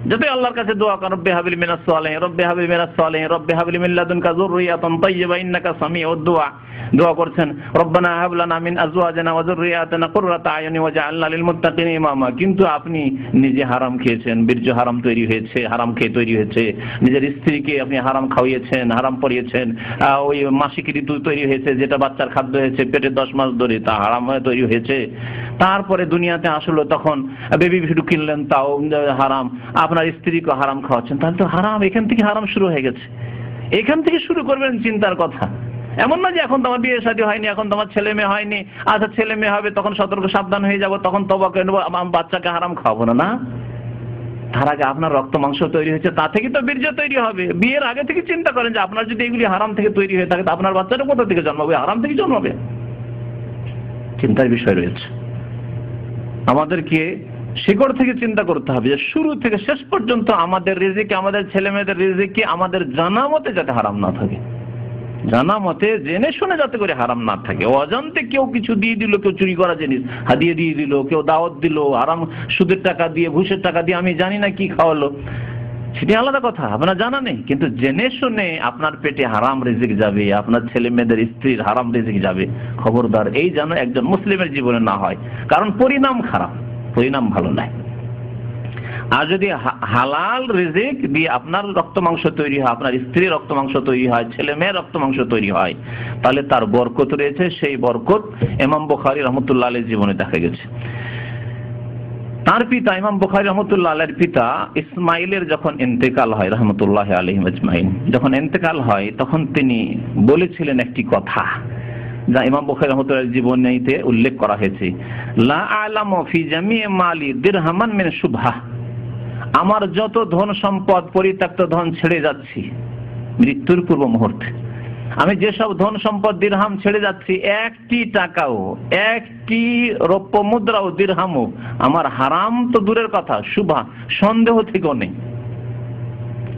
যতই আল্লাহর কাছে দোয়া কর, রব্বি হাবলি মিনাস সালিহিন, রব্বি হাবলি মিনাস সালিহিন, রব্বি হাবলি মিন লাদুনকা যুররিয়াতান তাইয়্যিবা ইন্নাকা সামিউদ দুআ, দোয়া করছেন রব্বানা হাব লানা মিন আজওয়াজিনা ওয়া যুররিয়াতিনা কুররাতা আয়ুনি ওয়াজআলনা লিল মুত্তাকিনা ইমামা। কিন্তু আপনি নিজে হারাম খেয়েছেন, বীর্য হারাম তৈরি হয়েছে, হারাম খেয়ে তৈরি হয়েছে, নিজের স্ত্রীকে আপনি হারাম খাওয়িয়েছেন, হারাম পরিয়েছেন, ওই মাসিক ঋতু তৈরি হয়েছে যেটা বাচ্চার খাদ্য হয়েছে পেটে 10 মাস ধরে, তা হারাম হয়ে তৈরি হয়েছে। তারপরে দুনিয়াতে আসলো তখন বেবি ভিডু কিনলেন, তাও হারাম, আপনার স্ত্রীকে হারাম খাওয়াচ্ছেন, তাহলে তো হারাম, এখান থেকে হারাম শুরু হয়ে গেছে। এখান থেকে শুরু করবেন চিন্তার কথা। এমন না যে এখন তোমার বিয়ে শাদী হয়নি, এখন তোমার ছেলে মেয়ে হয়নি, আচ্ছা ছেলে মেয়ে হবে তখন সতর্ক সাবধান হয়ে যাব, তখন তওবা করে নেবো, বাচ্চাকে হারাম খাওয়াবো না। না, তার আগে আপনার রক্ত মাংস তৈরি হয়েছে, তা থেকে তো বীর্য তৈরি হবে। বিয়ের আগে থেকে চিন্তা করেন যে আপনার যদি এগুলি হারাম থেকে তৈরি হয়ে থাকে, আপনার বাচ্চাটা কোথা থেকে জন্মাবে? হারাম থেকে জন্মাবে। চিন্তার বিষয় রয়েছে। আমাদেরকে শিকড় থেকে চিন্তা করতে হবে যে শুরু থেকে শেষ পর্যন্ত আমাদের রিজিক, আমাদের ছেলে মেয়েদের রিজিক আমাদের জানা মতে যাতে হারাম না থাকে, জানা মতে জেনে শুনে যাতে করে হারাম না থাকে। অজান্তে কেউ কিছু দিয়ে দিল, কেউ চুরি করা জিনিস হাদিয়ে দিয়ে দিল, কেউ দাওয়াত দিল হারাম সুদের টাকা দিয়ে, ঘুষের টাকা দিয়ে, আমি জানি না কি খাওয়ালো, সেটা আলাদা কথা, আপনার জানা নেই। কিন্তু জেনে শুনে আপনার পেটে হারাম রিজিক যাবে, আপনার ছেলে মেয়েদের স্ত্রীর হারাম রিজিক যাবে, খবরদার এই যেন একজন মুসলিমের জীবনে না হয়, কারণ পরিণাম খারাপ, পরিণাম ভালো নয়। আর যদি হালাল রিজিক দিয়ে আপনার রক্ত মাংস তৈরি হয়, আপনার স্ত্রীর রক্ত মাংস তৈরি হয়, ছেলে মেয়ের রক্ত মাংস তৈরি হয়, তাহলে তার বরকত রয়েছে। সেই বরকত ইমাম বুখারী রাহমাতুল্লাহ আলাইহির জীবনে দেখা গেছে। তার পিতা ইমাম বুখারী রাহমাতুল্লাহ আলাইহির পিতা ইসমাইলের যখন ইন্তেকাল হয় রাহমাতুল্লাহি আলাইহিম আজমাইন, যখন ইন্তেকাল হয় তখন তিনি বলেছিলেন একটি কথা যা ইমাম বুখারী রাহমাতুল্লাহ জীবনীতে উল্লেখ করা হয়েছে, লা আ'লামু ফি জামি'i মালি দিরহামান মিন শুবহা। আমার যত ধন সম্পদ, পরিত্যক্ত ধন ছেড়ে যাচ্ছি মৃত্যুর পূর্ব মুহূর্তে, আমি যেসব ধন সম্পদ দিরহাম ছেড়ে যাচ্ছি, একটি টাকাও, একটি রৌপ্য মুদ্রাও, দিরহামও আমার হারাম তো দূরের কথা, শুভা সন্দেহ থেকেও নেই।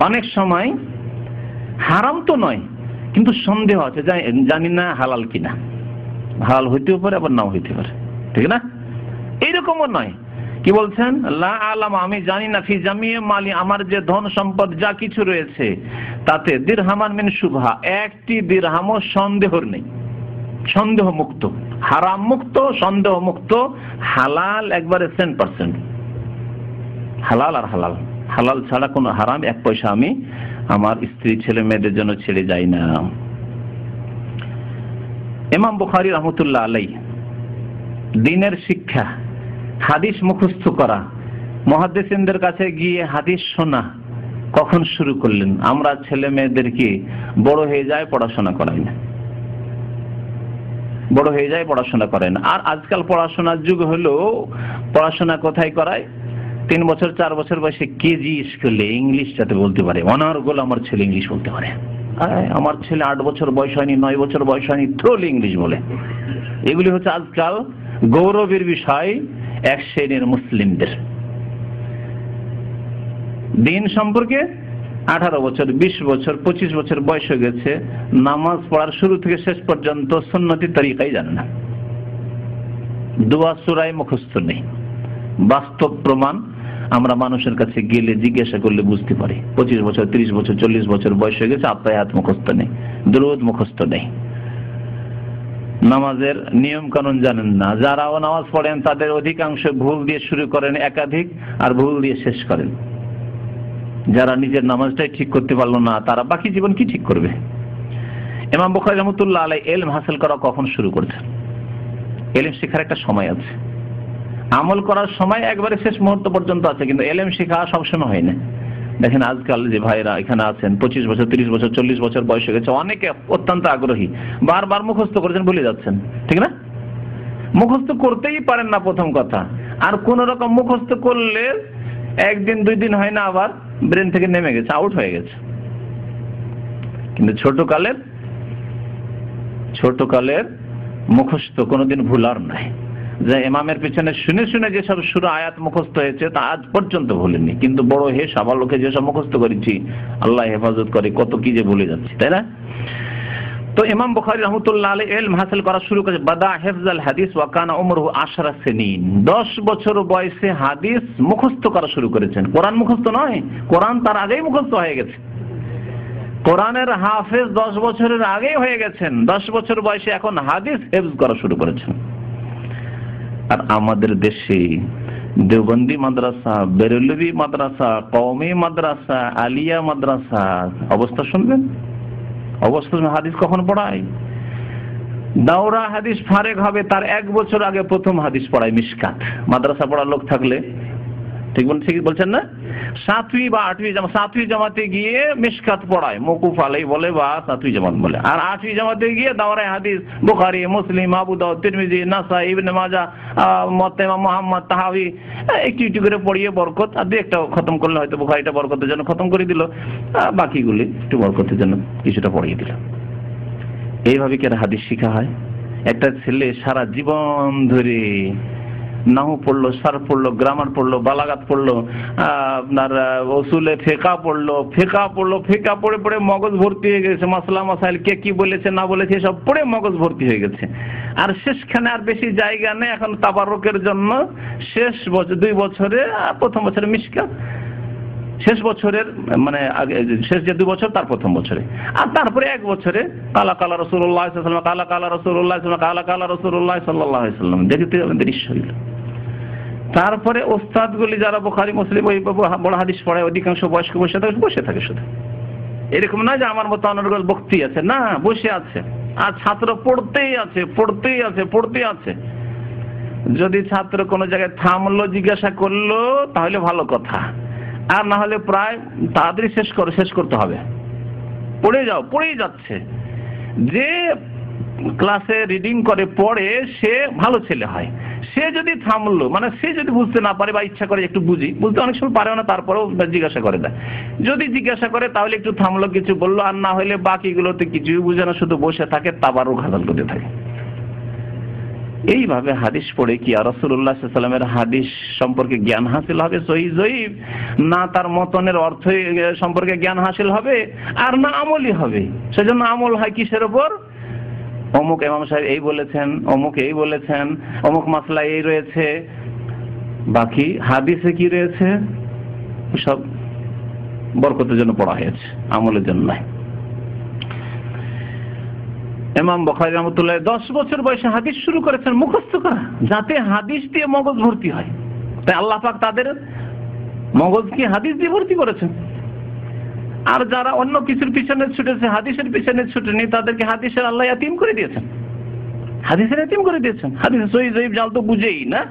অনেক সময় হারাম তো নয় কিন্তু সন্দেহ আছে, জানি না হালাল কিনা, হালাল হইতেও পারে আবার নাও হইতে পারে, ঠিক না? এইরকমও নয়। কি বলছেন? লা আলাম, আমি জানি না, ফি জামিয়ে মালি, আমার যে ধন সম্পদ যা কিছু রয়েছে তাতে দিরহামান মিন শুভহা, একটি দিরহামও সন্দেহর নেই, সন্দেহ মুক্ত, হারাম মুক্ত, সন্দেহ মুক্ত, হালাল একবারে 100%। হালাল আর হালাল, হালাল ছাড়া কোনো হারাম এক পয়সা আমি আমার স্ত্রী ছেলে মেয়েদের জন্য ছেড়ে যাই না। ইমাম বুখারী রাহমাতুল্লাহ আলাইহি দ্বীনের শিক্ষা, হাদিস মুখস্থ করা, মুহাদ্দিসিনদের কাছে গিয়ে হাদিস শোনা কখন শুরু করলেন? আমরা ছেলে মেয়েদেরকে বড় হয়ে যায় পড়াশোনা করাই না, বড় হয়ে যায় পড়াশোনা করেন। আর আজকাল পড়াশোনার যুগ হলো, পড়াশোনা কোথায় করায়? 3 বছর 4 বছর বয়সে কেজি স্কুলে ইংলিশ যাতে বলতে পারে, অনার্গল আমার ছেলে ইংলিশ বলতে পারে। আমার ছেলে 8 বছর বয়স হয়নি, 9 বছর বয়স হয়নি, থ্রোল ইংলিশ বলে। এগুলি হচ্ছে আজকাল গৌরবের বিষয় এক শ্রেণীর মুসলিমদের। দিন সম্পর্কে 18 বছর, 20 বছর, 25 বছর বয়স হয়ে গেছে, নামাজ পড়ার শুরু থেকে শেষ পর্যন্ত সুন্নতি তরিকাই জানে না, দোয়া সূরায় মুখস্থ নেই। বাস্তব প্রমাণ আমরা মানুষের কাছে গেলে জিজ্ঞাসা করলে বুঝতে পারি। 25 বছর, 30 বছর, 40 বছর বয়স হয়ে গেছে, আত্মায়াত মুখস্থ নেই, দুরূদ মুখস্থ নেই, নামাজের নিয়ম কানুন জানেন না। যারাও নামাজ পড়েন তাদের অধিকাংশ ভুল দিয়ে শুরু করেন একাধিক, আর ভুল দিয়ে শেষ করেন। যারা নিজের নামাজটাই ঠিক করতে পারলো না, তারা বাকি জীবন কি ঠিক করবে? ইমাম বুখারী রাহমাতুল্লাহ আলাইহি ইলম হাসিল করা কখন শুরু করেছেন? ইলম শেখার একটা সময় আছে, আমল করার সময় একবারে শেষ মুহূর্ত পর্যন্ত আছে, কিন্তু ইলম শেখা সবসময় হয় না। দেখেন আজকাল যে ভাইরা এখানে আছেন, 25 বছর, 30 বছর, 40 বছর বয়স হয়ে গেছে, অনেকে অত্যন্ত আগ্রহী, বারবার মুখস্থ করেছেন, ভুলে যাচ্ছেন, ঠিক না? মুখস্থ করতেই পারেন না প্রথম কথা, আর কোন রকম মুখস্থ করলে 1 দিন 2 দিন হয় না, আবার ব্রেন থেকে নেমে গেছে, আউট হয়ে গেছে। কিন্তু ছোটকালের মুখস্থ কোনোদিন ভুলার নাই। যে ইমামের পিছনে শুনে শুনে যেসব সূরা আয়াত মুখস্থ হয়েছে তা আজ পর্যন্ত ভুলেনি, কিন্তু বড় হে সাবালকে যেসব মুখস্থ করেছি, আল্লাহ হেফাজত করে, কত কি যে ভুলে যাচ্ছি, তাই না? তো ইমাম বুখারী রাহমাতুল্লাহ আলাইহি ইলম হাসিল করা শুরু করেছে, বাদা হিফজাল হাদিস ওয়া কানা উমরুহু 10 সিনিন, 10 বছর বয়সে হাদিস মুখস্থ করা শুরু করেছেন। কোরআন মুখস্থ নয়, কোরআন তার আগেই মুখস্থ হয়ে গেছে। কোরআনের হাফেজ 10 বছরের আগেই হয়ে গেছেন, 10 বছর বয়সে এখন হাদিস হিফজ করা শুরু করেছেন। আর আমাদের দেশে দেওবন্দি মাদ্রাসা, বেরেলভি মাদ্রাসা, কওমি মাদ্রাসা, আলিয়া মাদ্রাসা, অবস্থা শুনবেন, অবস্থা হাদিস কখন পড়ায়? দাওরা হাদিস ফারেক হবে তার 1 বছর আগে প্রথম হাদিস পড়ায় মিশকাত। মাদ্রাসা পড়ার লোক থাকলে ঠিক বলছেন না, 7वीं বা 8वीं জামাতে গিয়ে মিশকাত পড়ায়, মওকুফ আলাই বলে বা 7वीं জামাত বলে। আর 8वीं জামাতে গিয়ে দাওরায়ে হাদিস বুখারী, মুসলিম, আবু দাউদ, তিরমিজি, নাসাই, ইবনে মাজাহ, মুওয়াত্তা ইমাম মুহাম্মদ, তাহাবি একটু একটু করে পড়িয়ে বরকত, আর দুই একটা খতম করলে হয়তো বুখারীটা বরকতের জন্য খতম করে দিল, বাকিগুলি একটু বরকতের জন্য কিছুটা পড়িয়ে দিল। এইভাবে কি আর হাদিস শেখা হয়? একটা ছেলে সারা জীবন ধরে নাহু পড়লো, সারফ পড়লো, গ্রামার পড়লো, বালাগাত পড়লো, আপনার উসুলে ফিকহ পড়লো, ফিকহ পড়ে পড়ে মগজ ভর্তি হয়ে গেছে, মাসলা মাসাইল কে কি বলেছে না বলেছে সব পড়ে মগজ ভর্তি হয়ে গেছে। আর শেষখানে আর বেশি জায়গা নেই এখন তাবারুকের জন্য। শেষ বছর 2 বছরে, প্রথম বছরে মিশকাত, শেষ বছরের মানে শেষ যে 2 বছর তার প্রথম বছরে, আর তারপরে 1 বছরে কালা কালা রাসূলুল্লাহ সাল্লাল্লাহু আলাইহি ওয়াসাল্লাম, কালা কালা রাসূলুল্লাহ সাল্লাল্লাহু আলাইহি ওয়াসাল্লাম, কালা কালা রাসূলুল্লাহ সাল্লাল্লাহু আলাইহি ওয়াসাল্লাম দেখতে দৃশ্য হইল। তারপরে ওস্তাদগুলি যারা বুখারী মুসলিম ওই বড় হাদিস পড়ায় অধিকাংশ বয়স্ক বসে থাকে শুধু। এরকম না যে আমার মতো অনর্গল বক্তি আছে, না, বসে আছে আর ছাত্র পড়তেই আছে। যদি ছাত্র কোনো জায়গায় থামলো, জিজ্ঞাসা করলো তাহলে ভালো কথা, আর না হলে প্রায় তাড়াতাড়ি শেষ করতে হবে। পড়েই যাচ্ছে। যে ক্লাসে রিডিং করে পড়ে সে ভালো ছেলে হয়। সে যদি থামলো, মানে সে যদি বুঝতে না পারে বা ইচ্ছা করে একটু বুঝতে অনেক সময় পারেও না, তারপরেও জিজ্ঞাসা করে দেয়। যদি জিজ্ঞাসা করে তাহলে একটু থামলো, কিছু বললো, আর না হলে বাকিগুলোতে কিছুই বুঝে না, শুধু বসে থাকে, তাবারুক হাসিল করতে থাকে। এইভাবে হাদিস পড়ে কি আর রাসূলুল্লাহ সাল্লাল্লাহু আলাইহি ওয়াসাল্লামের হাদিস সম্পর্কে জ্ঞান হাসিল হবে সহিহ জয়ীফ, না তার মতনের অর্থ সম্পর্কে জ্ঞান হাসিল হবে, আর না আমলই হবে। সেজন্য আমল হয় কিসের উপর? অমুক ইমাম সাহেব এই বলেছেন, অমুক এই বলেছেন, অমুক মাসলা এই রয়েছে, বাকি হাদিসে কি রয়েছে সব বরকতের জন্য পড়া হয়েছে, আমলের জন্য নয়। ইমাম বুখারী রাহমাতুল্লাহ 10 বছর বয়সে হাদিস শুরু করেছেন মুখস্থ করা, যাতে হাদিস দিয়ে মগজ ভর্তি হয়। তাই আল্লাহ পাক তাদের মগজকে হাদিস দিয়ে ভর্তি করেছেন। আর যারা অন্য কিছুর পিছনে ছুটেছে, হাদিসের পিছনে ছুটেনি, তাদেরকে হাদিসের আল্লাহ ইয়াতিম করে দিয়েছেন। হাদিস সহিহ জয়ীফ জাল তো বুঝেই না,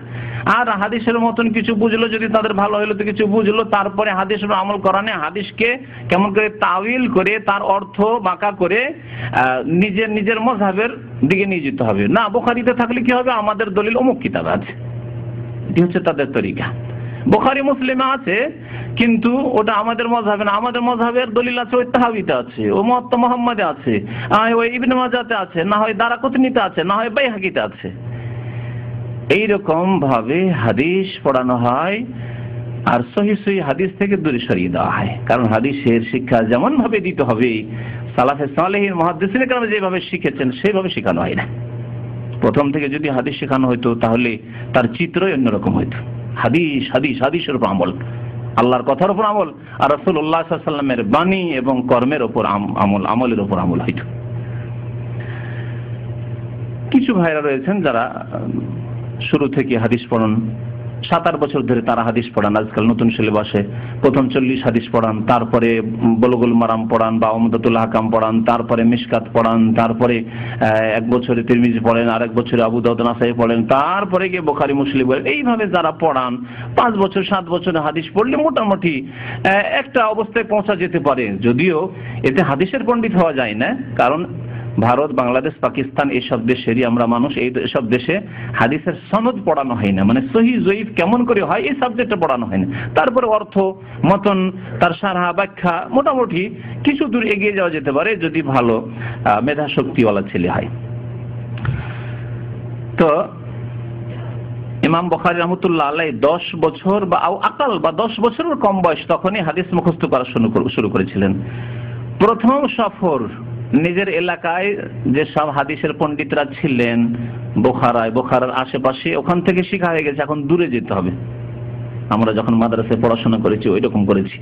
আর হাদিসের মতন কিছু বুঝলো, যদি তাদের ভালো হলো তো কিছু বুঝলো, তারপরে হাদিসের আমল করা নেই। হাদিসকে কেমন করে তাওয়িল করে তার অর্থ বাঁকা করে নিজের মাযহাবের দিকে নিয়ে যেতে হবে। না, বুখারীতে থাকলে কি হবে, আমাদের দলিল অমুক কিতাবে আছে, এটি হচ্ছে তাদের তরিকা। বুখারী মুসলিমে আছে কিন্তু ওটা আমাদের মাযহাবে না, আমাদের মাযহাবের দলিল আছে ওই তাহাবীতে আছে, ও মুওয়াত্তা মুহাম্মাদে আছে, ওই ইবনে মাজাহতে আছে, না হয় দারাকুতনিতে আছে, না হয় বাইহাকিতে আছে। এইরকম ভাবে হাদিস পড়ানো হয়, আর সহিহ হাদিস থেকে দূরে সরিয়ে দেওয়া হয়। কারণ হাদিসের শিক্ষা যেমন ভাবে দিতে হবে, সালাফে সালেহিন মুহাদ্দিসিন কেরাম যেভাবে শিখেছেন সেইভাবে শেখানো হয় না। প্রথম থেকে যদি হাদিস শেখানো হতো তাহলে তার চিত্রই অন্যরকম হইতো। হাদিসের উপর আমল, আল্লাহর কথার উপর আমল, আর রাসূলুল্লাহ সাল্লাল্লাহু আলাইহি ওয়াসাল্লামের বাণী এবং কর্মের উপর আমলের উপর আমল হইতো। কিছু ভাইরা রয়েছেন যারা শুরু থেকে হাদিস পড়ান, 7-8 বছর ধরে তারা হাদিস পড়ান। আজকাল নতুন সিলেবাসে প্রথম 40 হাদিস পড়ান, তারপরে বুলুগুল মারাম পড়ান বা উমদাতুল আহকাম পড়ান, তারপরে মিশকাত পড়ান, তারপরে 1 বছরে তিরমিজি পড়েন, আর 1 বছরে আবু দাউদ নাসাই পড়েন, তারপরে গিয়ে বুখারী মুসলিম পড়েন। এইভাবে যারা পড়ান 5 বছর 7 বছরে হাদিস পড়লে মোটামুটি একটা অবস্থায় পৌঁছা যেতে পারে। যদিও এতে হাদিসের পণ্ডিত হওয়া যায় না, কারণ ভারত, বাংলাদেশ, পাকিস্তান এইসব দেশেরই আমরা মানুষ, এইসব দেশে হাদিসের সনদ পড়ানো হয় না, মানে সহিহ জয়ীফ কেমন করে হয় এই সাবজেক্টটা পড়ানো হয় না। তারপরে অর্থ, মতন, তার সারহা, ব্যাখ্যা মোটামুটি কিছু দূর এগিয়ে যাওয়া যেতে পারে যদি ভালো মেধা শক্তিওয়ালা ছেলে হয়। তো ইমাম বুখারী রাহমাতুল্লাহ আলাইহি 10 বছর বা আকাল বা 10 বছরের কম বয়স তখনই হাদিস মুখস্থ করা শুরু করেছিলেন। প্রথম সফর নিজের এলাকায় যে সব হাদিসের পণ্ডিতরা ছিলেন বোখারার আশেপাশে, ওখান থেকে শিখা হয়ে গেছে, এখন দূরে যেতে হবে। আমরা যখন মাদ্রাসায় পড়াশোনা করেছি ওই রকম করেছি।